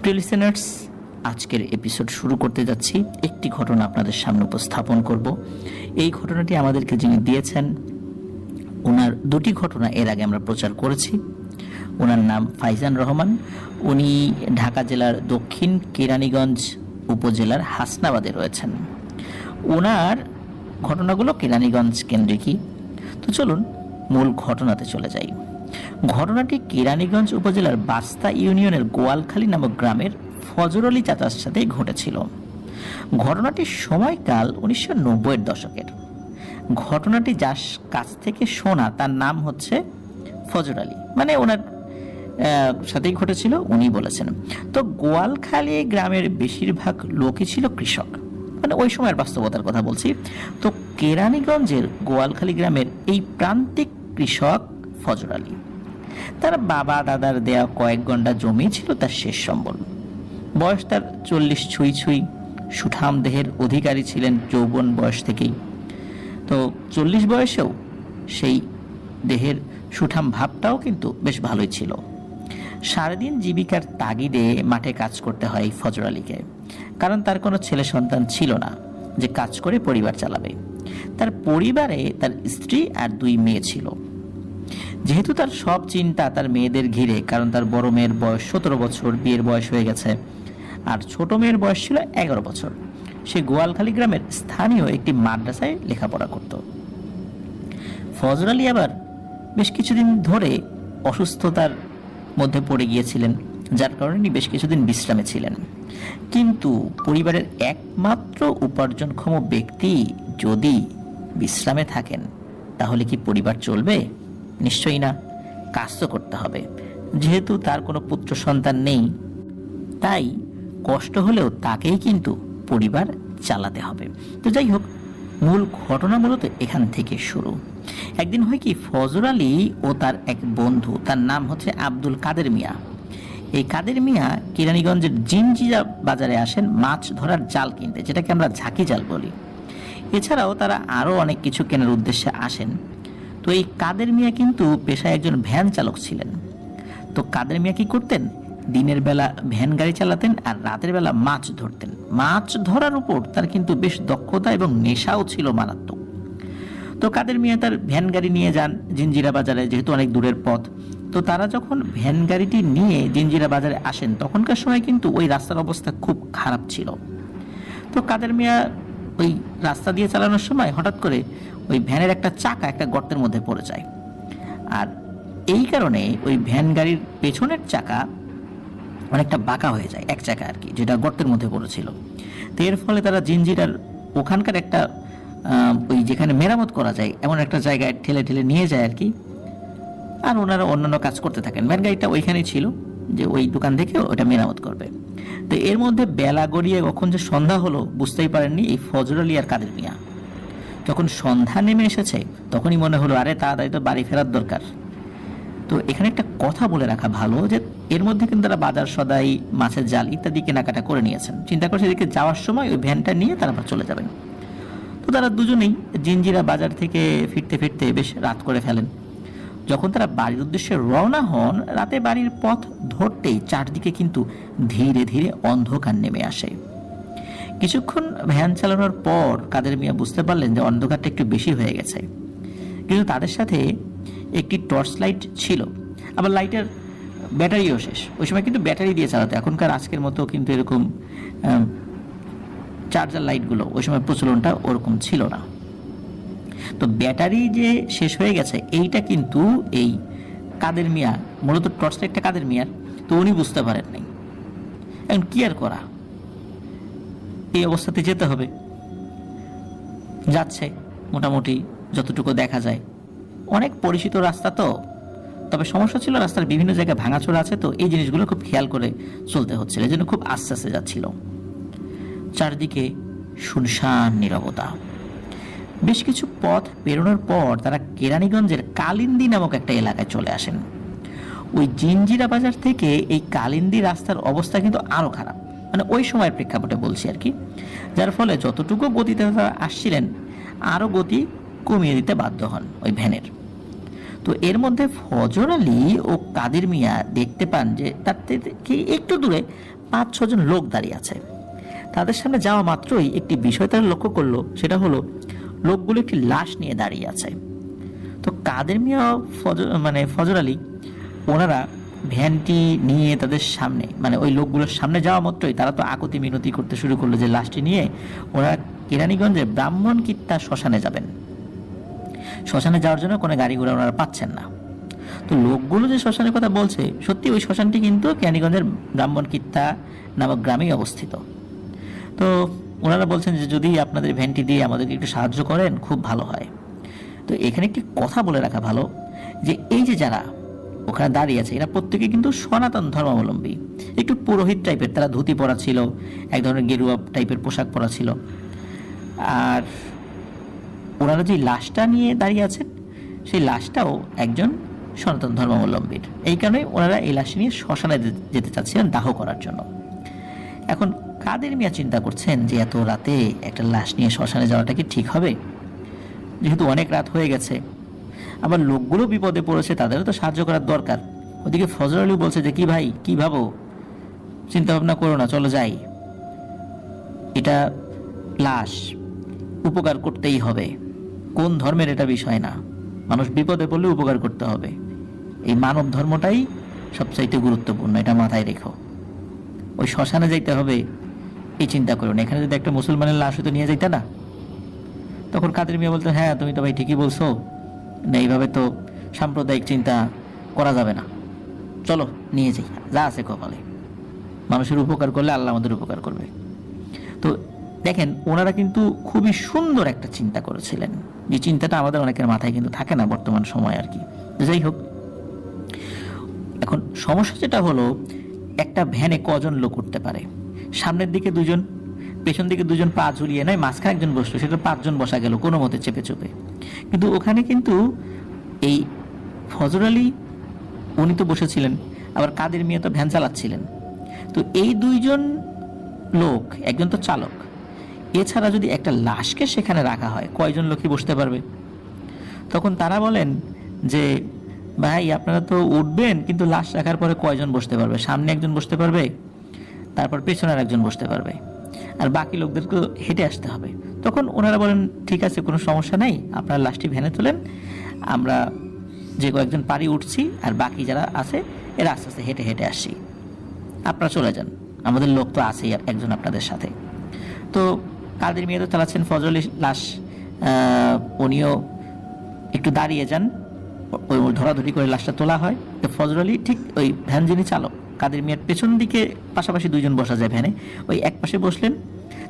প্রিয় লিসেনার্স, আজকের এপিসোড শুরু করতে যাচ্ছি। একটি ঘটনা আপনাদের সামনে উপস্থাপন করব। এই ঘটনাটি আমাদেরকে যিনি দিয়েছেন, ওনার দুটি ঘটনা এর আগে আমরা প্রচার করেছি। ওনার নাম ফাইজান রহমান। উনি ঢাকা জেলার দক্ষিণ কেরানীগঞ্জ উপজেলার হাসনাবাদে রয়েছেন। ওনার ঘটনাগুলো কেরানীগঞ্জ কেন্দ্রিকই। তো চলুন মূল ঘটনাতে চলে যাই। ঘটনাটি কেরানীগঞ্জ উপজেলার বাস্তা ইউনিয়নের গোয়ালখালী নামক গ্রামের ফজর আলী চাচার সাথে ঘটেছিল। ঘটনাটির সময়কাল 1990-এর দশকের। ঘটনাটি যার কাছ থেকে শোনা তার নাম হচ্ছে ফজর আলী, মানে ওনার সাথেই ঘটেছিল, উনি বলেছেন। তো গোয়ালখালী গ্রামের বেশিরভাগ লোকই ছিল কৃষক, মানে ওই সময়ের বাস্তবতার কথা বলছি। তো কেরানীগঞ্জের গোয়ালখালী গ্রামের এই প্রান্তিক কৃষক ফজর আলী, তার বাবা দাদার দেয়া কয়েক ঘন্টা জমি ছিল তার শেষ সম্বল। বয়স তার 40 ছুঁই ছুঁই, সুঠাম দেহের অধিকারী ছিলেন যৌবন বয়স থেকেই। তো 40 বয়সেও সেই দেহের সুঠাম ভাবটাও কিন্তু বেশ ভালোই ছিল। সারাদিন জীবিকার তাগিদে মাঠে কাজ করতে হয় ফজর আলীকে, কারণ তার কোনো ছেলে সন্তান ছিল না যে কাজ করে পরিবার চালাবে। তার পরিবারে তার স্ত্রী আর 2 মেয়ে ছিল। যেহেতু তার সব চিন্তা তার মেয়েদের ঘিরে, কারণ তার বড় মেয়ের বয়স 17 বছর, বিয়ের বয়স হয়ে গেছে, আর ছোট মেয়ের বয়স ছিল 11 বছর। সে গোয়ালখালী গ্রামের স্থানীয় একটি মাদ্রাসায় লেখাপড়া করত। ফজর আলী আবার বেশ কিছুদিন ধরে অসুস্থতার মধ্যে পড়ে গিয়েছিলেন, যার কারণে বেশ কিছুদিন বিশ্রামে ছিলেন। কিন্তু পরিবারের একমাত্র উপার্জনক্ষম ব্যক্তি যদি বিশ্রামে থাকেন, তাহলে কি পরিবার চলবে? নিশ্চয়ই না। কাজ তো করতে হবে। যেহেতু তার কোনো পুত্র সন্তান নেই, তাই কষ্ট হলেও তাকেই কিন্তু পরিবার চালাতে হবে। তো যাই হোক, মূল ঘটনা মূলত এখান থেকে শুরু। একদিন হয় কি, ফজর আলী ও তার এক বন্ধু, তার নাম হচ্ছে আব্দুল কাদের মিয়া। এই কাদের মিয়া কেরানীগঞ্জের জিনজিরা বাজারে আসেন মাছ ধরার জাল কিনতে, যেটাকে আমরা ঝাঁকি জাল বলি। এছাড়াও তারা আরও অনেক কিছু কেনার উদ্দেশ্যে আসেন। তো এই কাদের মিয়া কিন্তু পেশায় একজন ভ্যান চালক ছিলেন। তো কাদের মিয়া কি করতেন? দিনের বেলা ভ্যান গাড়ি চালাতেন আর রাতের বেলা মাছ ধরতেন। মাছ ধরার উপর তার কিন্তু বেশ দক্ষতা এবং নেশাও ছিল মারাত্মক। তো কাদের মিয়া তার ভ্যান গাড়ি নিয়ে যান জিনজিরা বাজারে, যেহেতু অনেক দূরের পথ। তো তারা যখন ভ্যান গাড়িটি নিয়ে জিনজিরা বাজারে আসেন, তখনকার সময় কিন্তু ওই রাস্তার অবস্থা খুব খারাপ ছিল। তো কাদের মিয়া ওই রাস্তা দিয়ে চালানোর সময় হঠাৎ করে ওই ভ্যানের একটা চাকা একটা গর্তের মধ্যে পড়ে যায়, আর এই কারণে ওই ভ্যান গাড়ির পেছনের চাকা অনেকটা বাঁকা হয়ে যায়, এক চাকা আর কি, যেটা গর্তের মধ্যে পড়েছিল। তো এর ফলে তারা জিনজিরার ওখানকার একটা ওই যেখানে মেরামত করা যায় এমন একটা জায়গায় ঠেলে ঠেলে নিয়ে যায় আর কি। আর ওনারা অন্যান্য কাজ করতে থাকেন। ভ্যান গাড়িটা ওইখানেই ছিল যে ওই দোকান থেকে ওটা মেরামত করবে। তো এর মধ্যে বেলা গড়িয়ে কখন যে সন্ধ্যা হলো বুঝতেই পারেননি এই ফজর আলী আর কাদের মিয়া। যখন সন্ধ্যা নেমে এসেছে, তখনই মনে হলো আরে তাড়াতাড়ি তো বাড়ি ফেরার দরকার। তো এখানে একটা কথা বলে রাখা ভালো, যে এর মধ্যে কিন্তু তারা বাজার সদাই, মাছের জাল ইত্যাদি কেনাকাটা করে নিয়েছেন। চিন্তা করছে এদিকে যাওয়ার সময় ওই ভ্যানটা নিয়ে তারা চলে যাবেন। তো তারা দুজনেই জিনজিরা বাজার থেকে ফিরতে ফিরতে বেশ রাত করে ফেলেন। যখন তারা বাড়ির উদ্দেশ্যে রওনা হন, রাতে বাড়ির পথ ধরতেই চারদিকে কিন্তু ধীরে ধীরে অন্ধকার নেমে আসে। কিছুক্ষণ ভ্যান চালানোর পর কাদের মিয়া বুঝতে পারলেন যে অন্ধকারটা একটু বেশি হয়ে গেছে। কিন্তু তাদের সাথে একটি টর্চ লাইট ছিল, আবার লাইটের ব্যাটারিও শেষ। ওই সময় কিন্তু ব্যাটারি দিয়ে চালাতো, এখনকার আজকের মতো কিন্তু এরকম চার্জার লাইটগুলো ওই সময় প্রচলনটা ওরকম ছিল না। তো ব্যাটারি যে শেষ হয়ে গেছে এইটা কিন্তু এই কাদের মিয়া, মূলত টর্চ লাইটটা কাদের মিয়ার, তো উনি বুঝতে পারেন নাই। এখন কি আর করা, এই অবস্থাতে যেতে হবে। যাচ্ছে মোটামুটি যতটুকু দেখা যায়, অনেক পরিচিত রাস্তা তো। তবে সমস্যা ছিল রাস্তার বিভিন্ন জায়গায় ভাঙাচোরা আছে, তো এই জিনিসগুলো খুব খেয়াল করে চলতে হচ্ছিল, এই জন্য খুব আস্তে আস্তে যাচ্ছিল। চারদিকে শুনশান নীরবতা। বেশ কিছু পথ পেরোনোর পর তারা কেরানীগঞ্জের কালিন্দী নামক একটা এলাকায় চলে আসেন। ওই জিনজিরা বাজার থেকে এই কালিন্দী রাস্তার অবস্থা কিন্তু আরো খারাপ, মানে ওই সময়ের প্রেক্ষাপটে বলছি আর কি, যার ফলে যতটুকু গতিতে তারা আসছিলেন আরো গতি কমিয়ে দিতে বাধ্য হন ওই ভ্যানের। তো এর মধ্যে ফজর আলী ও কাদের মিয়া দেখতে পান যে তার থেকে একটু দূরে 5-6 জন লোক দাঁড়িয়ে আছে। তাদের সামনে যাওয়া মাত্রই একটি বিষয় তারা লক্ষ্য করলো, সেটা হলো লোকগুলো একটি লাশ নিয়ে দাঁড়িয়ে আছে। তো কাদের মিয়া ফজর আলী ওনারা ভ্যানটি নিয়ে তাদের সামনে ওই লোকগুলোর সামনে যাওয়া মাত্রই তারা তো আকুতি মিনতি করতে শুরু করলো যে লাশটি নিয়ে ওনারা কেরানীগঞ্জের ব্রাহ্মণকিত্তা শ্মশানে যাবেন। শ্মশানে যাওয়ার জন্য কোনো গাড়ি ঘোড়া ওনারা পাচ্ছেন না। তো লোকগুলো যে শ্মশানের কথা বলছে, সত্যি ওই শ্মশানটি কিন্তু কেরানীগঞ্জের ব্রাহ্মণকিত্তা নামক গ্রামেই অবস্থিত। তো ওনারা বলছেন যে যদি আপনাদের ভ্যানটি দিয়ে আমাদেরকে একটু সাহায্য করেন খুব ভালো হয়। তো এখানে একটি কথা বলে রাখা ভালো যে এই যে যারা ওখানে দাঁড়িয়ে আছে এরা প্রত্যেকে কিন্তু সনাতন ধর্মাবলম্বী, একটু পুরোহিত টাইপের, তারা ধুতি পরা ছিল, এক ধরনের গেরুয়া টাইপের পোশাক পরা ছিল। আর ওনারা যে লাশটা নিয়ে দাঁড়িয়ে আছেন সেই লাশটাও একজন সনাতন ধর্মাবলম্বীর। এই কারণে ওনারা এই লাশ নিয়ে শ্মশানে যেতে চাচ্ছিলেন দাহ করার জন্য। এখন কাদের মিয়া চিন্তা করছেন যে এত রাতে একটা লাশ নিয়ে শ্মশানে যাওয়াটা কি ঠিক হবে, যেহেতু অনেক রাত হয়ে গেছে, আবার লোকগুলো বিপদে পড়েছে, তাদেরও তো সাহায্য করার দরকার। ওদিকে ফজর আলী বলছে যে কি ভাই কি ভাবো, চিন্তা ভাবনা করো না, চলো যাই, এটা লাশ, উপকার করতেই হবে, কোন ধর্মের এটা বিষয় না, মানুষ বিপদে পড়লে উপকার করতে হবে, এই মানব ধর্মটাই সবচাইতে গুরুত্বপূর্ণ, এটা মাথায় রেখো। ওই শ্মশানে যাইতে হবে এই চিন্তা করুন, এখানে যদি একটা মুসলমানের লাশ হতো নিয়ে যাইতে না। তখন কাদের মিয়া বলতেন হ্যাঁ তুমি তো ভাই ঠিকই বলছো, না এইভাবে তো সাম্প্রদায়িক চিন্তা করা যাবে না, চলো নিয়ে যাই, যা আছে কপালে, মানুষের উপকার করলে আল্লাহ আমাদের উপকার করবে। তো দেখেন ওনারা কিন্তু খুবই সুন্দর একটা চিন্তা করেছিলেন, যে চিন্তাটা আমাদের অনেকের মাথায় কিন্তু থাকে না বর্তমান সময় আর কি। যাই হোক, এখন সমস্যা যেটা হলো একটা ভ্যানে কজন লোক উঠতে পারে, সামনের দিকে 2 জন, পেছন দিকে 2 জন পা ঝুলিয়ে নেয়, মাঝখানে একজন বসলো, সেটা 5 জন বসা গেল কোনো মতে চেপে চেপে। কিন্তু ওখানে কিন্তু এই ফজর আলী উনি তো বসেছিলেন, আবার কাদের মিয়া তো ভ্যান চালাচ্ছিলেন। তো এই 2 জন লোক, একজন তো চালক, এছাড়া যদি একটা লাশকে সেখানে রাখা হয় কয়জন লোকই বসতে পারবে? তখন তারা বলেন যে ভাই আপনারা তো উঠবেন, কিন্তু লাশ রাখার পরে কয়জন বসতে পারবে? সামনে একজন বসতে পারবে, তারপর পেছনের একজন বসতে পারবে, আর বাকি লোকদেরকে হেঁটে আসতে হবে। তখন ওনারা বলেন ঠিক আছে, কোনো সমস্যা নাই, আপনারা লাশটি ভ্যানে তোলেন, আমরা যে কয়েকজন পারি উঠছি, আর বাকি যারা আছে এরা আস্তে আস্তে হেঁটে হেঁটে আসছি, আপনারা চলে যান, আমাদের লোক তো আছেই একজন আপনাদের সাথে। তো কাদের মিয়া তো চালাচ্ছেন, ফজর আলী লাশ উনিও একটু দাঁড়িয়ে যান, ওই ধরাধরি করে লাশটা তোলা হয়। তো ফজর আলী ঠিক ওই ভ্যান যিনি চালক কাদের মিয়ার পেছন দিকে পাশাপাশি 2 জন বসা যায় ভ্যানে, ওই এক পাশে বসলেন,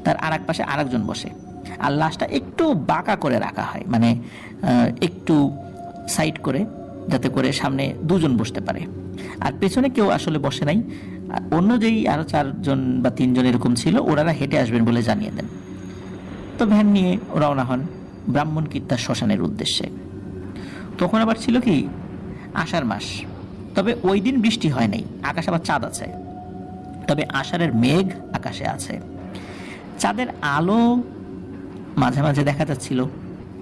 তার আর এক পাশে আরেকজন বসে, আর লাশটা একটু বাঁকা করে রাখা হয়, একটু সাইড করে, যাতে করে সামনে 2 জন বসতে পারে, আর পেছনে কেউ আসলে বসে নাই। আর অন্য যেই আরো 4 জন বা 3 জন এরকম ছিল, ওনারা হেঁটে আসবেন বলে জানিয়ে দেন। তো ভ্যান নিয়ে রওনা হন ব্রাহ্মণকিত্তা শ্মশানের উদ্দেশ্যে। তখন আবার ছিল কি আষাঢ় মাস, তবে ওই দিন বৃষ্টি হয় নাই, আকাশে আবার চাঁদ আছে, তবে আষাঢ়ের মেঘ আকাশে আছে, চাঁদের আলো মাঝে মাঝে দেখা যাচ্ছিল,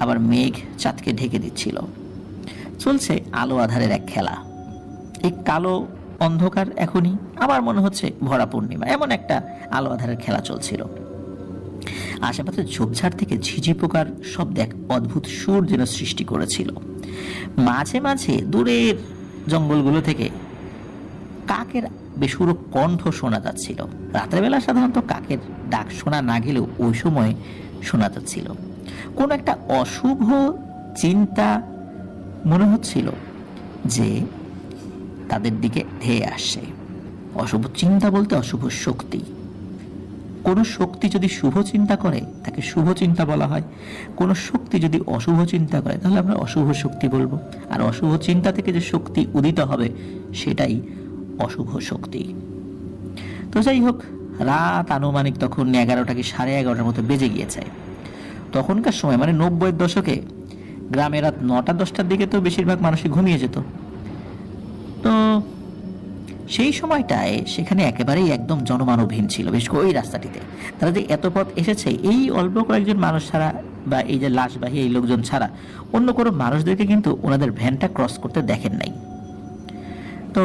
আবার মেঘ চাঁদকে ঢেকে দিচ্ছিল। চলছে আলো আধারের এক খেলা। এই কালো অন্ধকার এখনই আমার মনে হচ্ছে ভরা পূর্ণিমা, এমন একটা আলো আধারের খেলা চলছিল। আশেপাশে ঝোপঝাড় থেকে ঝিঝি পোকার শব্দ এক অদ্ভুত সুর যেন সৃষ্টি করেছিল। মাঝে মাঝে দূরের জঙ্গলগুলো থেকে কাকের বেসুরো কণ্ঠ শোনা যাচ্ছিল। রাতের বেলা সাধারণত কাকের ডাক শোনা না গেলেও ওই সময় শোনা যাচ্ছিল। কোন একটা অশুভ চিন্তা মনে হচ্ছিল যে তাদের দিকে ধেয়ে আসছে। অশুভ চিন্তা বলতে অশুভ শক্তি। কোনো শক্তি যদি শুভ চিন্তা করে তাকে শুভ চিন্তা বলা হয়, কোনো শক্তি যদি অশুভ চিন্তা করে তাহলে আমরা অশুভ শক্তি বলবো। আর অশুভ চিন্তা থেকে যে শক্তি উদিত হবে সেটাই অশুভ শক্তি। তো যাই হোক, রাত আনুমানিক তখন 11টা কি 11:30 মতো বেজে গিয়েছে। তখনকার সময় 90-এর দশকে গ্রামে রাত 9টা-10টার দিকে তো বেশিরভাগ মানুষই ঘুমিয়ে যেত। তো সেই সময়টায় সেখানে একেবারেই একদম জনমানবহীন ছিল, বেশ করে ওই রাস্তাটিতে। তারা যে এত পথ এসেছে এই অল্প কয়েকজন মানুষ ছাড়া, বা এই যে লাশবাহী এই লোকজন ছাড়া অন্য কোনো মানুষদেরকে কিন্তু ওনাদের ভ্যানটা ক্রস করতে দেখেন নাই। তো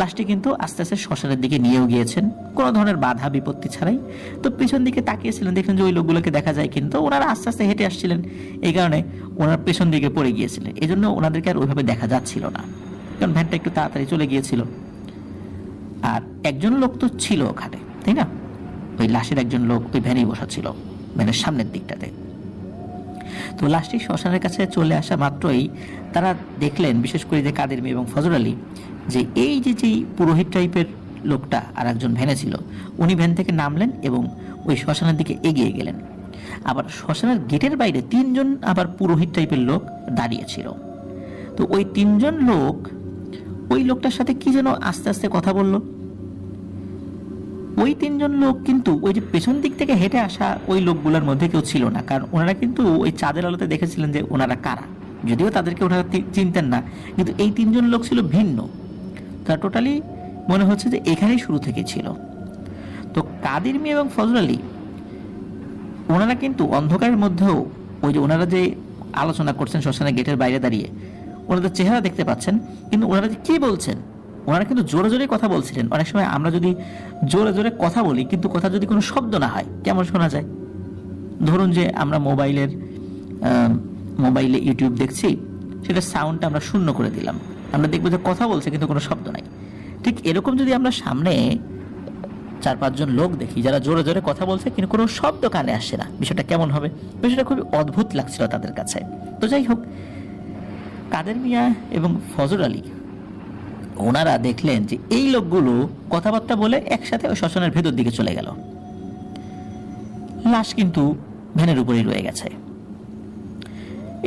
লাশটি কিন্তু আস্তে আস্তে শ্মশানের দিকে নিয়েও গিয়েছেন কোনো ধরনের বাধা বিপত্তি ছাড়াই। তো পেছন দিকে তাকিয়েছিলেন, দেখলেন যে ওই লোকগুলোকে দেখা যায়, কিন্তু ওনারা আস্তে আস্তে হেঁটে আসছিলেন, এই কারণে ওনারা পেছন দিকে পড়ে গিয়েছিলেন, এই জন্য ওনাদেরকে আর ওইভাবে দেখা যাচ্ছিল না, কারণ ভ্যানটা একটু তাড়াতাড়ি চলে গিয়েছিল। আর একজন লোক তো ছিল ওখানে, তাই না? ওই লাশের একজন লোক ওই ভ্যানেই বসা ছিল, ভ্যানের সামনের দিকটাতে। তো লাশটি শ্মশানের কাছে চলে আসা মাত্রই তারা দেখলেন, বিশেষ করে যে কাদের মিয়া এবং ফজর আলী, যে এই যেই পুরোহিত টাইপের লোকটা আর একজন ভ্যানে ছিল, উনি ভ্যান থেকে নামলেন এবং ওই শ্মশানের দিকে এগিয়ে গেলেন। আবার শ্মশানের গেটের বাইরে 3 জন আবার পুরোহিত টাইপের লোক দাঁড়িয়েছিল। তো ওই 3 জন লোক ওই লোকটার সাথে কি যেন আস্তে আস্তে কথা বলল। ওই 3 জন লোক কিন্তু ওই যে পেছন দিক থেকে হেঁটে আসা ওই লোকগুলোর মধ্যে কেউ ছিল না, কারণ ওনারা কিন্তু ওই চাঁদের আলোতে দেখেছিলেন যে ওনারা কারা, যদিও তাদেরকে ওনারা চিনতেন না, কিন্তু এই 3 জন লোক ছিল ভিন্ন। তারা টোটালি মনে হচ্ছে যে এখানেই শুরু থেকে ছিল। তো কাদের মিয়া এবং ফজল আলী ওনারা কিন্তু অন্ধকারের মধ্যেও ওই যে ওনারা যে আলোচনা করছেন শ্মশানের গেটের বাইরে দাঁড়িয়ে, ওনাদের চেহারা দেখতে পাচ্ছেন, কিন্তু ওনারা যে কি বলছেন, ওনারা কিন্তু জোরে জোরে কথা বলছিলেন। অনেক সময় আমরা যদি জোরে জোরে কথা বলি, কিন্তু কথা যদি কোনো শব্দ না হয়, কেমন শোনা যায়? ধরুন যে আমরা মোবাইলে ইউটিউব দেখছি, সেটা সাউন্ডটা আমরা শূন্য করে দিলাম, আমরা দেখবো যে কথা বলছে কিন্তু কোনো শব্দ নাই। ঠিক এরকম যদি আমরা সামনে 4-5 জন লোক দেখি যারা জোরে জোরে কথা বলছে কিন্তু কোনো শব্দ কানে আসছে না, বিষয়টা কেমন হবে? বিষয়টা খুবই অদ্ভুত লাগছিল তাদের কাছে। তো যাই হোক, কাদের মিয়া এবং ফজর আলী ওনারা দেখলেন যে এই লোকগুলো কথাবার্তা বলে একসাথে ওই শ্মশানের ভেতর দিকে চলে গেল। লাশ কিন্তু ভ্যানের উপরেই রয়ে গেছে।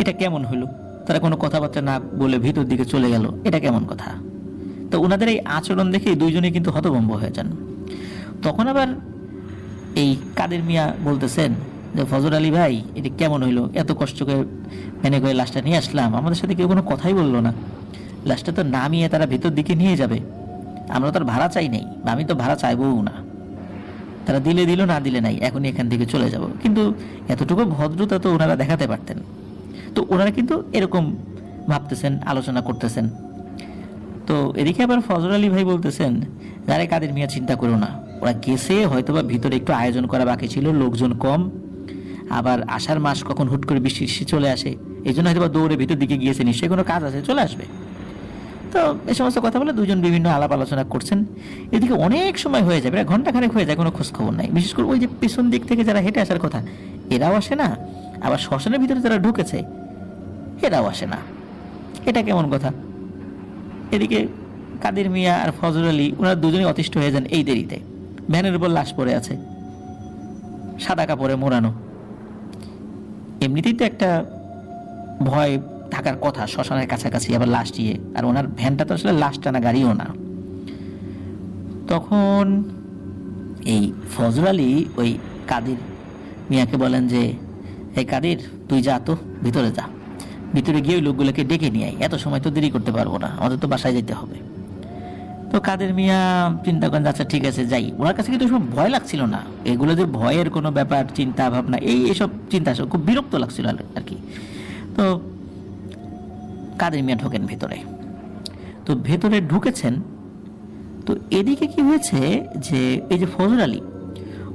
এটা কেমন হলো? তারা কোনো কথাবার্তা না বলে ভিতর দিকে চলে গেল, এটা কেমন কথা? তো ওনাদের এই আচরণ দেখে 2 জনেই কিন্তু হতভম্ব হয়ে যান। তখন আবার এই কাদের মিয়া বলতেছেন যে ফজর আলী ভাই, এটা কেমন হইলো? এত কষ্ট করে ভ্যানে করে লাশটা নিয়ে আসলাম, আমাদের সাথে কেউ কোনো কথাই বললো না। লাশটা তো নামিয়ে তারা ভেতর দিকে নিয়ে যাবে, আমরা তো আর ভাড়া চাই নাই, আমি তো ভাড়া চাইবও না। তারা দিলে দিল, না দিলে নাই, এখনই এখান থেকে চলে যাব। কিন্তু এতটুকু ভদ্রতা তো ওনারা দেখাতে পারতেন। তো ওনারা কিন্তু এরকম ভাবতেছেন, আলোচনা করতেছেন। তো এদিকে আবার ফজর আলী ভাই বলতেছেন, আরে কাদের মিয়া, চিন্তা করো না, ওরা গেছে, হয়তোবা ভিতরে একটু আয়োজন করা বাকি ছিল, লোকজন কম, আবার আষাঢ় মাস কখন হুট করে বৃষ্টি চলে আসে, এই জন্য হয়তো দৌড়ে ভিতর দিকে গিয়েছে, নিশ্চয়ই কোনো কাজ আছে, চলে আসবে। তো এই সমস্ত কথা বলে 2 জন বিভিন্ন আলাপ আলোচনা করছেন। এদিকে অনেক সময় হয়ে যায়, প্রায় ঘন্টাখানেক হয়ে যায়, কোনো খোঁজ খবর নাই। বিশেষ করে ওই যে পেছন দিক থেকে যারা হেঁটে আসার কথা, এরাও আসে না, আবার শ্মশানের ভিতরে যারা ঢুকেছে এরাও আসে না। এটা কেমন কথা? এদিকে কাদের মিয়া আর ফজর আলী ওনারা 2 জনই অতিষ্ঠ হয়ে যান এই দেরিতে। ভ্যানের উপর লাশ পড়ে আছে, সাদা কাপড়ে মোড়ানো। এমনিতেই তো একটা ভয় থাকার কথা শ্মশানের কাছাকাছি, আবার লাশ দিয়ে, আর ওনার ভ্যানটা তো আসলে লাশ টানা গাড়িও না। তখন এই ফজর আলী ওই কাদের মিয়াকে বলেন যে, এই কাদের, তুই যা তো ভিতরে যা, ভিতরে গিয়ে ওই লোকগুলোকে ডেকে নিয়ে আয়, এত সময় তো দেরি করতে পারবো না, আমাদের তো বাসায় যেতে হবে। তো কাদের মিয়া চিন্তা করেন, আচ্ছা ঠিক আছে যাই। ওনার কাছে কিন্তু সব ভয় লাগছিল না, এগুলো যে ভয়ের কোনো ব্যাপার, চিন্তা ভাবনা, এইসব চিন্তা আসলে খুব বিরক্ত লাগছিল আর কি। তো কাদের মিয়া ঢোকেন ভেতরে। তো ভেতরে ঢুকেছেন, তো এদিকে কি হয়েছে যে এই যে ফজর আলী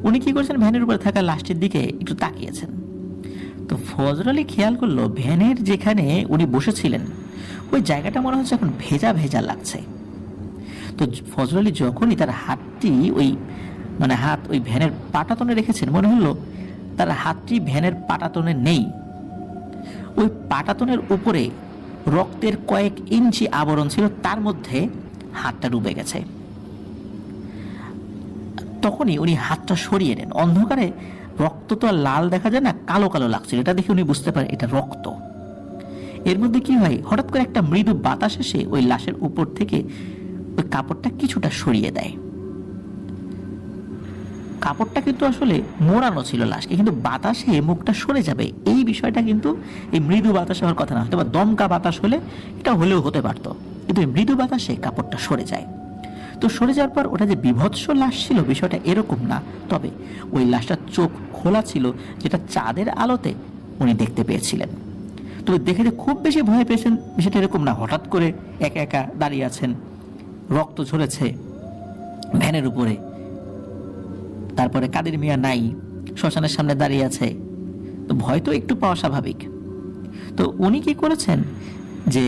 উনি কি করেছেন, ভ্যানের উপরে থাকা লাশটির দিকে একটু তাকিয়েছেন। তো ফজর আলী খেয়াল করলো ভ্যানের যেখানে উনি বসেছিলেন ওই জায়গাটা মনে হচ্ছে এখন ভেজা ভেজা লাগছে। তো ফজর আলী যখনই তার হাতটি হাত ওই ভ্যানের পাটাতনে রেখেছেন, মনে হলো তার হাতটি ভ্যানের পাটাতনে নেই, ওই পাটাতনের উপরে রক্তের কয়েক ইঞ্চি আবরণ ছিল, তার মধ্যে হাতটা ডুবে গেছে। তখনই উনি হাতটা সরিয়ে নেন। অন্ধকারে রক্ত তো আর লাল দেখা যায় না, কালো কালো লাগছিল, এটা দেখে উনি বুঝতে পারেন এটা রক্ত। এর মধ্যে কি হয়, হঠাৎ করে একটা মৃদু বাতাস এসে ওই লাশের উপর থেকে ওই কাপড়টা কিছুটা সরিয়ে দেয়। কাপড়টা কিন্তু আসলে মোড়ানো ছিল লাশকে, কিন্তু বাতাসে মুখটা সরে যাবে এই বিষয়টা কিন্তু এই মৃদু বাতাস হওয়ার কথা না, হয়তো বা দমকা বাতাস হলে এটা হলেও হতে পারতো, কিন্তু এই মৃদু বাতাসে কাপড়টা সরে যায়। তো সরে যাওয়ার পর ওটা যে বিভৎস লাশ ছিল বিষয়টা এরকম না, তবে ওই লাশটার চোখ খোলা ছিল, যেটা চাঁদের আলোতে উনি দেখতে পেয়েছিলেন। তবে দেখে যে খুব বেশি ভয় পেয়েছেন বিষয়টা এরকম না, হঠাৎ করে একা একা দাঁড়িয়ে আছেন রক্ত ঝরেছে ভ্যানের উপরে। তারপরে কাদের মিয়া নাই, শ্মশানের সামনে দাঁড়িয়ে আছে। তো ভয় তো একটু পাওয়া স্বাভাবিক। তো উনি কি করেছেন যে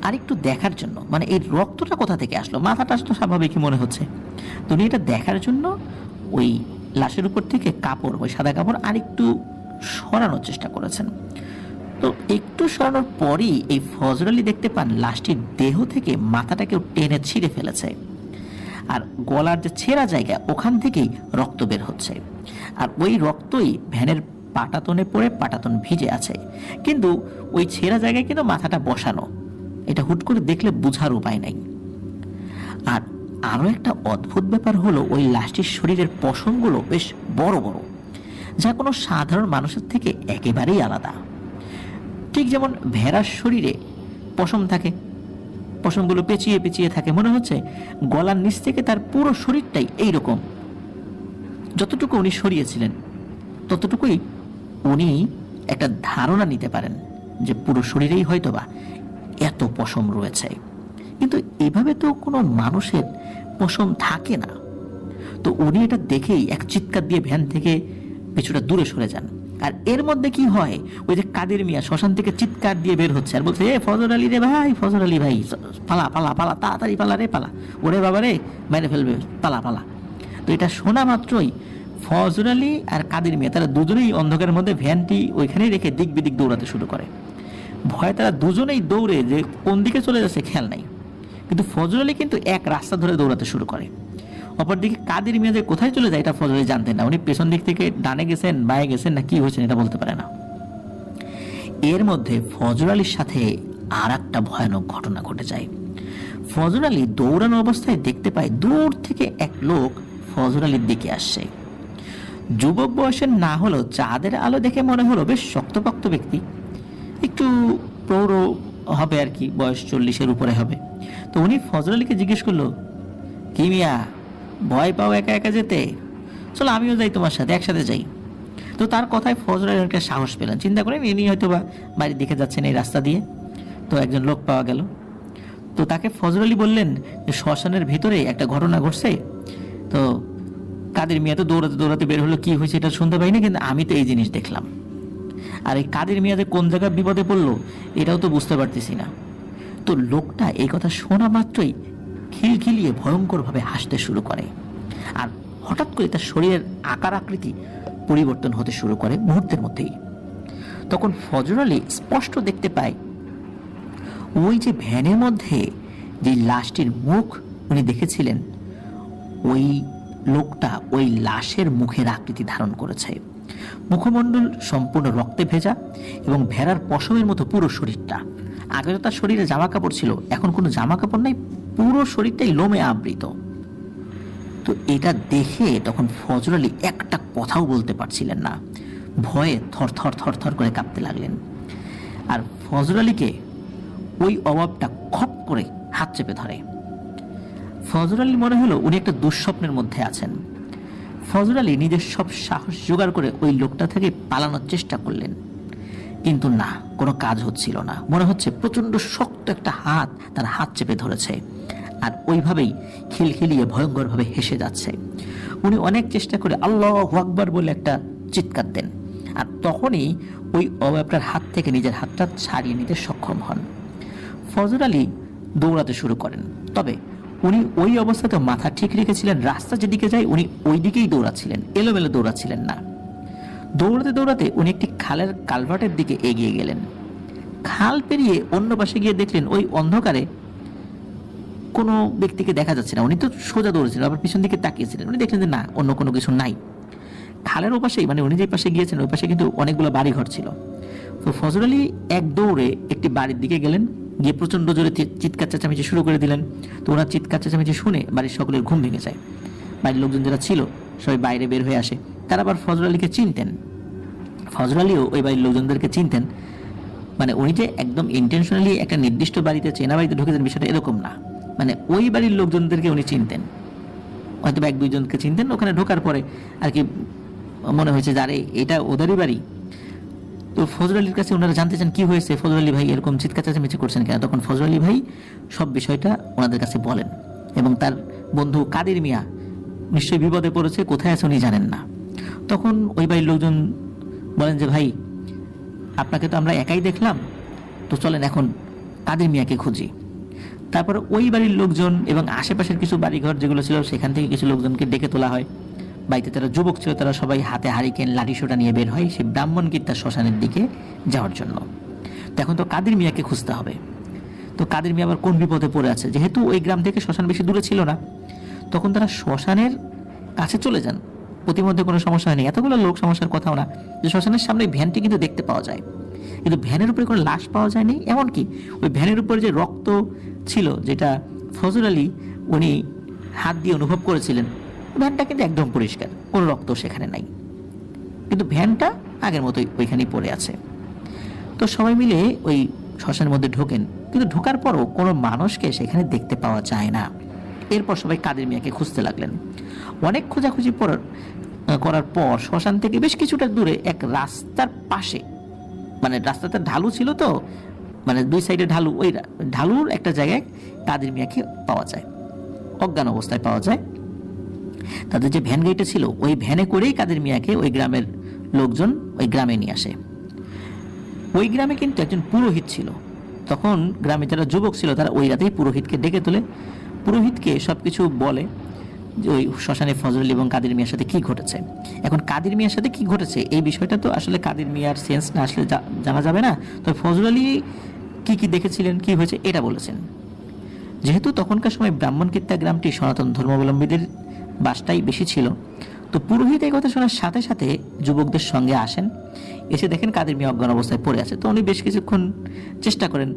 আরেকটু দেখার জন্য, মানে এই রক্তটা কোথা থেকে আসলো, মাথাটা আসতো স্বাভাবিকই মনে হচ্ছে, তো উনি এটা দেখার জন্য ওই লাশের উপর থেকে কাপড়, ওই সাদা কাপড় আরেকটু সরানোর চেষ্টা করেছেন। তো একটু সরানোর পরই এই ফজর আলী দেখতে পান লাশটির দেহ থেকে মাথাটা কেউ টেনে ছিঁড়ে ফেলেছে, আর গলার যে ছেঁড়া জায়গা ওখান থেকেই রক্ত বের হচ্ছে, আর ওই রক্তই ভ্যানের পাটাতনে পড়ে পাটাতন ভিজে আছে, কিন্তু ওই ছেঁড়া জায়গায় কিন্তু মাথাটা বসানো। এটা হুট করে দেখলে বোঝার উপায় নাই। আর আরো একটা অদ্ভুত ব্যাপার হলো ওই লাশটির শরীরের পশমগুলো বেশ বড় বড়, যা কোনো সাধারণ মানুষের থেকে একেবারেই আলাদা। ঠিক যেমন ভেড়ার শরীরে পশম থাকে, পশমগুলো পেঁচিয়ে পেঁচিয়ে থাকে, মনে হচ্ছে গলার নিচ থেকে তার পুরো শরীরটাই এইরকম। যতটুকু উনি সরিয়েছিলেন ততটুকুই উনি একটা ধারণা নিতে পারেন যে পুরো শরীরেই হয়তোবা এত পশম রয়েছে। কিন্তু এভাবে তো কোনো মানুষের পশম থাকে না। তো উনি এটা দেখেই এক চিৎকার দিয়ে ভ্যান থেকে কিছুটা দূরে সরে যান। আর এর মধ্যে কি হয়, ওই যে কাদের মিয়া শ্মশান থেকে চিৎকার দিয়ে বের হচ্ছে আর বলছে, এ ফজর আলী রে ভাই, ফজর আলী ভাই, পালা পালা পালা, তাড়াতাড়ি পালা রে পালা, ওরে বাবা রে মেরে ফেলবে, পালা পালা। তো এটা শোনা মাত্রই ফজর আলী আর কাদের মিয়া তারা দুজনেই অন্ধকারের মধ্যে ভ্যানটি ওইখানেই রেখে দিক বিদিক দৌড়াতে শুরু করে। ভয়ে তারা দুজনেই দৌড়ে যে কোন দিকে চলে যাচ্ছে খেয়াল নাই, কিন্তু ফজর আলী কিন্তু এক রাস্তা ধরে দৌড়াতে শুরু করে। অপরদিকে কাদের মিয়া যে কোথায় চলে যায় এটা ফজর আলী জানতেন না। উনি পেছন দিক থেকে ডানে গেছেন, বায়ে গেছেন, না কি হয়েছেন এটা বলতে পারে না। এর মধ্যে ফজর আলীর সাথে আর একটা ভয়ানক ঘটনা ঘটে যায়। ফজর আলী দৌড়ানো অবস্থায় দেখতে পায় দূর থেকে এক লোক ফজর আলীর দিকে আসছে। যুবক বয়সের না হলেও চাঁদের আলো দেখে মনে হলো বেশ শক্তপোক্ত ব্যক্তি, একটু প্রৌঢ় হবে আর কি, বয়স 40-এর উপরে হবে। তো উনি ফজর আলীকে জিজ্ঞেস করলো, কি মিয়া ভয় পাও একা একা যেতে, চলো আমিও যাই তোমার সাথে, একসাথে যাই। তো তার কথায় ফজর আলী একটা সাহস পেলেন, চিন্তা করেন ইনি হয়তো বা বাড়ির দিকে যাচ্ছেন এই রাস্তা দিয়ে। তো একজন লোক পাওয়া গেল। তো তাকে ফজর আলী বললেন যে শ্মশানের ভিতরে একটা ঘটনা ঘটছে। তো কাদের মিয়া তো দৌড়াতে দৌড়াতে বের হলো, কি হয়েছে এটা শুনতে পাই না, কিন্তু আমি তো এই জিনিস দেখলাম। আর এই কাদের মিয়া যে কোন জায়গায় বিপদে পড়লো এটাও তো বুঝতে পারতেছি না। তো লোকটা এই কথা শোনা মাত্রই খিলখিলিয়ে ভয়ঙ্করভাবে হাসতে শুরু করে, আর হঠাৎ করে তার শরীরের আকার আকৃতি পরিবর্তন হতে শুরু করে মুহূর্তের মধ্যেই। তখন ফজর আলী স্পষ্ট দেখতে পায় ওই যে ভ্যানের মধ্যে যে লাশটির মুখ উনি দেখেছিলেন, ওই লোকটা ওই লাশের মুখের আকৃতি ধারণ করেছে। মুখমণ্ডল সম্পূর্ণ রক্তে ভেজা এবং ভেড়ার পশমের মতো পুরো শরীরটা। আগে তো তার শরীরে জামা কাপড় ছিল, এখন কোনো জামা কাপড় নাই, পুরো শরীরটাই লোমে আবৃত। তো এটা দেখে তখন ফজর আলী একটা কথাও বলতে পারছিলেন না, ভয়ে থর থর থর থর করে কাঁপতে লাগলেন। আর ফজর আলীকে ওই অভাবটা খপ করে হাত চেপে ধরে। ফজর আলী মনে হলো উনি একটা দুঃস্বপ্নের মধ্যে আছেন। ফজর আলী নিজের সব সাহস জোগাড় করে ওই লোকটা থেকে পালানোর চেষ্টা করলেন, কিন্তু না, কোনো কাজ হচ্ছিল না। মনে হচ্ছে প্রচন্ড শক্ত একটা হাত তার হাত চেপে ধরেছে, আর ওইভাবেই খিলখিলিয়ে ভয়ঙ্করভাবে হেসে যাচ্ছে। উনি অনেক চেষ্টা করে আল্লাহু আকবার বলে একটা চিৎকার দেন, আর তখনই ওই অবয়বটার হাত থেকে নিজের হাতটা ছাড়িয়ে নিতে সক্ষম হন। ফজর আলী দৌড়াতে শুরু করেন, তবে উনি ওই অবস্থাতে মাথা ঠিক রেখেছিলেন। রাস্তা যেদিকে যায় উনি ওই দিকেই দৌড়াচ্ছিলেন, এলোমেলো দৌড়াচ্ছিলেন না। দৌড়াতে দৌড়াতে উনি একটি খালের কালভার্টের দিকে এগিয়ে গেলেন। খাল পেরিয়ে অন্য পাশে গিয়ে দেখলেন ওই অন্ধকারে কোনো ব্যক্তিকে দেখা যাচ্ছে না। উনি তো সোজা দৌড়েছিলেন, আবার পিছন দিকে তাকিয়েছিলেন। উনি দেখলেন যে না, অন্য কোনো কিছু নাই। খালের ওপাশেই, মানে উনি যে পাশে গিয়েছেন ওই পাশে কিন্তু অনেকগুলো বাড়ি ঘর ছিল। তো ফজর আলী এক দৌড়ে একটি বাড়ির দিকে গেলেন, গিয়ে প্রচন্ড জোরে চিৎকার চেঁচামেচি শুরু করে দিলেন। তো ওনার চিৎকার চেঁচামেচি শুনে বাড়ির সকলের ঘুম ভেঙে যায়। বাড়ির লোকজন যারা ছিল সবাই বাইরে বের হয়ে আসে। তারা আবার ফজর আলীকে চিনতেন, ফজর আলীও ওই বাড়ির লোকজনদেরকে চিনতেন। মানে উনি যে একদম ইন্টেনশনালি একটা নির্দিষ্ট বাড়িতে, চেনা বাড়িতে ঢুকেছেন বিষয়টা এরকম না, মানে ওই বাড়ির লোকজনদেরকে উনি চিনতেন, হয়তো এক দুইজনকে চিনতেন। ওখানে ঢোকার পরে আর কি মনে হয়েছে যে আরে এটা ওদেরই বাড়ি। তো ফজল আলীর কাছে ওনারা জানতে চান কি হয়েছে, ফজল আলী ভাই এরকম চিৎকার চেঁচামেচি করছেন কেন। তখন ফজল আলী ভাই সব বিষয়টা ওনাদের কাছে বলেন এবং তার বন্ধু কাদের মিয়া নিশ্চয়ই বিপদে পড়েছে, কোথায় আছে উনি জানেন না। তখন ওই বাড়ির লোকজন বলেন যে ভাই আপনাকে তো আমরা একাই দেখলাম, তো চলেন এখন কাদের মিয়াকে খুঁজি। তারপর ওই বাড়ির লোকজন এবং আশেপাশের কিছু বাড়িঘর যেগুলো ছিল সেখান থেকে কিছু লোকজনকে ডেকে তোলা হয়। বাড়িতে যারা যুবক ছিল তারা সবাই হাতে হারিকেন লাঠিসোঁটা নিয়ে বের হয় সেই ব্রাহ্মণকীর্তা শ্মশানের দিকে যাওয়ার জন্য। তো এখন তো কাদের মিয়াকে খুঁজতে হবে। তো কাদের মিয়া আবার কোন বিপদে পড়ে আছে, যেহেতু ওই গ্রাম থেকে শ্মশান বেশি দূরে ছিল না, তখন তারা শ্মশানের কাছে চলে যান। প্রতিমধ্যে কোনো সমস্যা হয়নি, এতগুলো লোক সমস্যার কথাও না, যে শ্মশানের সামনে ভ্যানটি কিন্তু দেখতে পাওয়া যায়, কিন্তু ভ্যানের উপরে কোনো লাশ পাওয়া যায়নি। এমনকি ওই ভ্যানের উপরে যে রক্ত ছিল যেটা ফজল আলী উনি হাত দিয়ে অনুভব করেছিলেন, ভ্যানটা কিন্তু একদম পরিষ্কার, কোনো রক্ত সেখানে নাই, কিন্তু ভ্যানটা আগের মতোই ওইখানেই পড়ে আছে। তো সবাই মিলে ওই শ্মশানের মধ্যে ঢোকেন, কিন্তু ঢোকার পরও কোনো মানুষকে সেখানে দেখতে পাওয়া যায় না। এরপর সবাই কাদের মিয়াকে খুঁজতে লাগলেন। অনেক খোঁজাখুঁজি করার পর শ্মশান থেকে বেশ কিছুটা দূরে এক রাস্তার পাশে, মানে রাস্তাটা ঢালু ছিল তো, মানে দুই সাইডে ঢালু, ওই ঢালুর একটা জায়গায় কাদের মিয়াকে পাওয়া যায়, অজ্ঞান অবস্থায় পাওয়া যায়। তাদের যে ভ্যান গাড়িটা ছিল ওই ভ্যানে করেই কাদের মিয়াকে ওই গ্রামের লোকজন ওই গ্রামে নিয়ে আসে। ওই গ্রামে কিন্তু একজন পুরোহিত ছিল। তখন গ্রামে যারা যুবক ছিল তারা ওই রাতেই পুরোহিতকে ডেকে তোলে, পুরোহিতকে সবকিছু বলে যে ওই শ্মশানে ফজল এবং কাদের মিয়ার সাথে কি ঘটেছে। এখন কাদের মিয়ার সাথে কি ঘটেছে এই বিষয়টা তো আসলে কাদের মিয়ার সেন্স না আসলে জানা যাবে না। তবে ফজল আলী কি কি দেখেছিলেন, কি হয়েছে এটা বলেছেন। যেহেতু তখনকার সময় ব্রাহ্মণকীর্তা গ্রামটি সনাতন ধর্মাবলম্বীদের বাসটাই বেশি ছিল, তো পুরোহিত এই কথা শোনার সাথে সাথে যুবকদের সঙ্গে আসেন, এসে দেখেন কাদের মিয়া অজ্ঞান অবস্থায় পড়ে আছে। তো উনি বেশ কিছুক্ষণ চেষ্টা করেন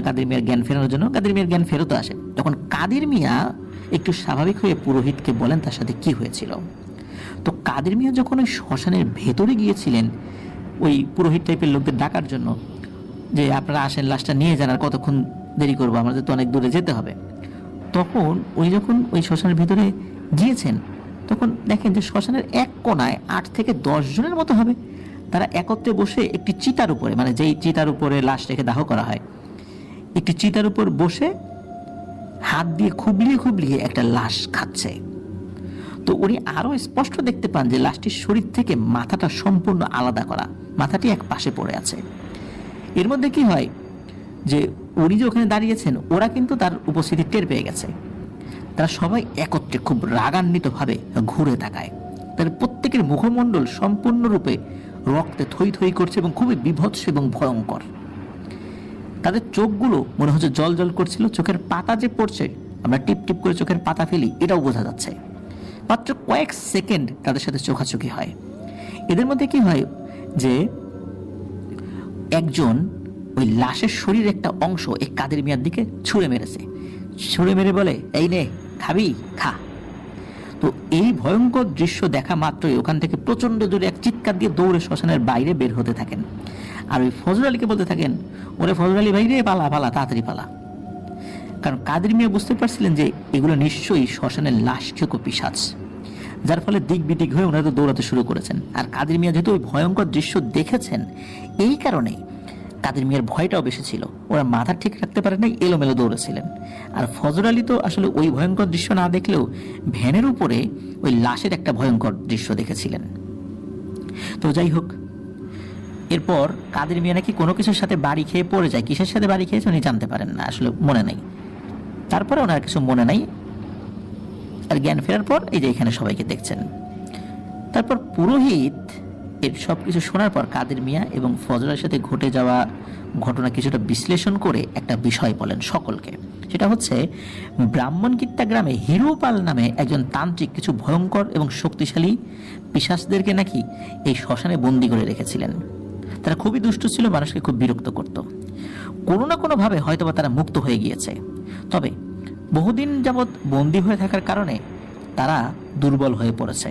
কাদের মিয়ার জ্ঞান ফেরানোর জন্য, কাদের মিয়ার জ্ঞান ফেরত আসে। তখন কাদের মিয়া একটু স্বাভাবিক হয়ে পুরোহিতকে বলেন তার সাথে কি হয়েছিল। তো কাদের মিয়া যখন ওই শ্মশানের ভেতরে গিয়েছিলেন ওই পুরোহিত টাইপের লোকদের ডাকার জন্য, যে আপনারা আসেন লাশটা নিয়ে যান, আর কতক্ষণ দেরি করবো, আমাদের তো অনেক দূরে যেতে হবে, তখন উনি যখন ওই শ্মশানের ভেতরে গিয়েছেন তখন দেখেন যে শ্মশানের এক কোনায় 8 থেকে 10 জনের মতো হবে, তারা একত্রে বসে একটি চিতার উপরে, মানে যেই চিতার উপরে লাশ রেখে দাহ করা হয়, একটি চিতার উপর বসে হাত দিয়ে খুবলিয়ে খুবলিয়ে একটা লাশ খাচ্ছে। তো উনি আরো স্পষ্ট দেখতে পান যে লাশটির শরীর থেকে মাথাটা সম্পূর্ণ আলাদা করা, মাথাটি এক পাশে পড়ে আছে। এর মধ্যে কি হয় যে উনি যে ওখানে দাঁড়িয়েছেন ওরা কিন্তু তার উপস্থিতি টের পেয়ে গেছে। তারা সবাই একত্রে খুব রাগান্বিত ভাবে ঘুরে তাকায়, তাদের প্রত্যেকের মুখমণ্ডল সম্পূর্ণরূপে রক্তে থই থই করছে এবং খুবই বিভৎস এবং ভয়ঙ্কর। তাদের চোখগুলো মনে হচ্ছে জল জল করছিল, চোখের পাতা যে পড়ছে, আমরা টিপ টিপ করে চোখের পাতা ফেলি এটাও বোঝা যাচ্ছে। মাত্র কয়েক সেকেন্ড তাদের সাথে চোখাচোখি হয়। এদের মধ্যে কি হয় যে একজন ওই লাশের শরীরের একটা অংশ এই কাদের মিয়ার দিকে ছুঁড়ে মেরেছে, ছুঁড়ে মেরে বলে এই নে খাবি খা। তো এই ভয়ঙ্কর দৃশ্য দেখা মাত্রই ওখান থেকে প্রচন্ড জোরে এক চিৎকার দিয়ে দৌড়ে শ্মশানের বাইরে বের হতে থাকেন, আর ওই ফজল আলীকে বলতে থাকেন ওরে ফজল আলী ভাই রে পালা পালা তাড়াতাড়ি পালা। কারণ কাদের মিয়া বুঝতে পারছিলেন যে এগুলো নিশ্চয়ই শ্মশানের লাশ খেকো পিশাচ, যার ফলে দিক বিদিক হয়ে ওনারা দৌড়াতে শুরু করেছেন। আর কাদের মিয়া যেহেতু ওই ভয়ঙ্কর দৃশ্য দেখেছেন এই কারণে কাদের মিয়ার ভয়টাও বেশি ছিল, ওরা মাথা ঠিক রাখতে পারে নাই, এলোমেলো দৌড়েছিলেন। আর ফজল আলী তো আসলে ওই ভয়ঙ্কর দৃশ্য না দেখলেও ভ্যানের উপরে ওই লাশের একটা ভয়ঙ্কর দৃশ্য দেখেছিলেন। তো যাই হোক, এরপর কাদের মিয়া নাকি কোনো কিছুর সাথে বাড়ি খেয়ে পড়ে যায়, কিসের সাথে বাড়ি খেয়েছে উনি জানতে পারেন না, আসলে মনে নেই। তারপরে ওনার কিছু মনে নাই, আর জ্ঞান ফেরার পর এই যে এখানে সবাইকে দেখছেন। তারপর পুরোহিত এর সবকিছু শোনার পর কাদের মিয়া এবং ফজলের সাথে ঘটে যাওয়া ঘটনা কিছুটা বিশ্লেষণ করে একটা বিষয় বলেন সকলকে। সেটা হচ্ছে ব্রাহ্মণকীর্তা গ্রামে হিরুপাল নামে একজন তান্ত্রিক কিছু ভয়ঙ্কর এবং শক্তিশালী পিশাচদেরকে নাকি এই শ্মশানে বন্দি করে রেখেছিলেন। তারা খুবই দুষ্ট ছিল, মানুষকে খুব বিরক্ত করত। কোনো না কোনোভাবে হয়তোবা তারা মুক্ত হয়ে গিয়েছে, তবে বহুদিন যাবৎ বন্দী হয়ে থাকার কারণে তারা দুর্বল হয়ে পড়েছে।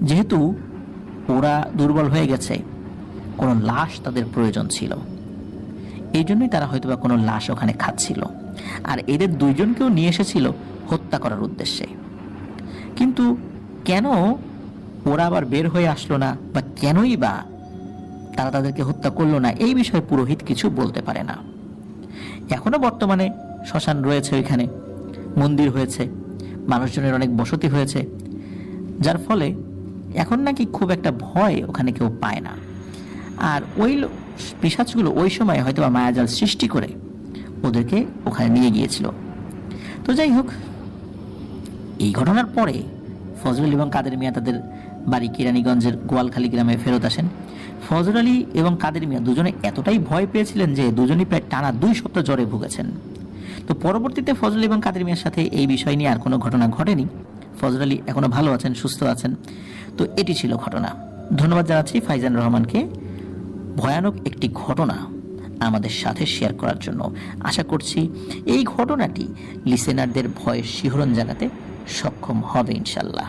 যেহেতু ওরা দুর্বল হয়ে গেছে, কোনো লাশ তাদের প্রয়োজন ছিল, এই জন্যই তারা হয়তোবা কোনো লাশ ওখানে খাচ্ছিল, আর এদের দুইজনকেও নিয়ে এসেছিল হত্যা করার উদ্দেশ্যে। কিন্তু কেন ওরা আবার বের হয়ে আসলো না, বা কেনই বা তারা তাদেরকে হত্যা করলো না, এই বিষয়ে পুরোহিত কিছু বলতে পারে না। এখনো বর্তমানে শ্মশান রয়েছে, ওইখানে মন্দির হয়েছে, মানুষজনের অনেক বসতি হয়েছে, যার ফলে এখন নাকি খুব একটা ভয় ওখানে কেউ পায় না। আর ওই পিশাচগুলো ওই সময় হয়তো মায়াজাল সৃষ্টি করে ওদেরকে ওখানে নিয়ে গিয়েছিল। তো যাই হোক, এই ঘটনার পরে ফজল আলী এবং কাদের মিয়া তাদের বাড়ি কেরানীগঞ্জের গোয়ালখালী গ্রামে ফেরত আসেন। ফজল আলী এবং কাদের মিয়া দুজনে এতটাই ভয় পেয়েছিলেন যে দুজনেই প্রায় টানা 2 সপ্তাহ জ্বরে ভুগেছেন। তো পরবর্তীতে ফজল এবং কাদের মিয়ার সাথে এই বিষয় নিয়ে আর কোনো ঘটনা ঘটেনি। ফজল আলী এখনো ভালো আছেন, সুস্থ আছেন। তো এটি ছিল ঘটনা। ধন্যবাদ জানাচ্ছি ফাইজান রহমানকে ভয়ানক একটি ঘটনা আমাদের সাথে শেয়ার করার জন্য। আশা করছি এই ঘটনাটি লিসেনারদের ভয়ের শিহরণ জাগাতে সক্ষম হবে ইনশাল্লাহ।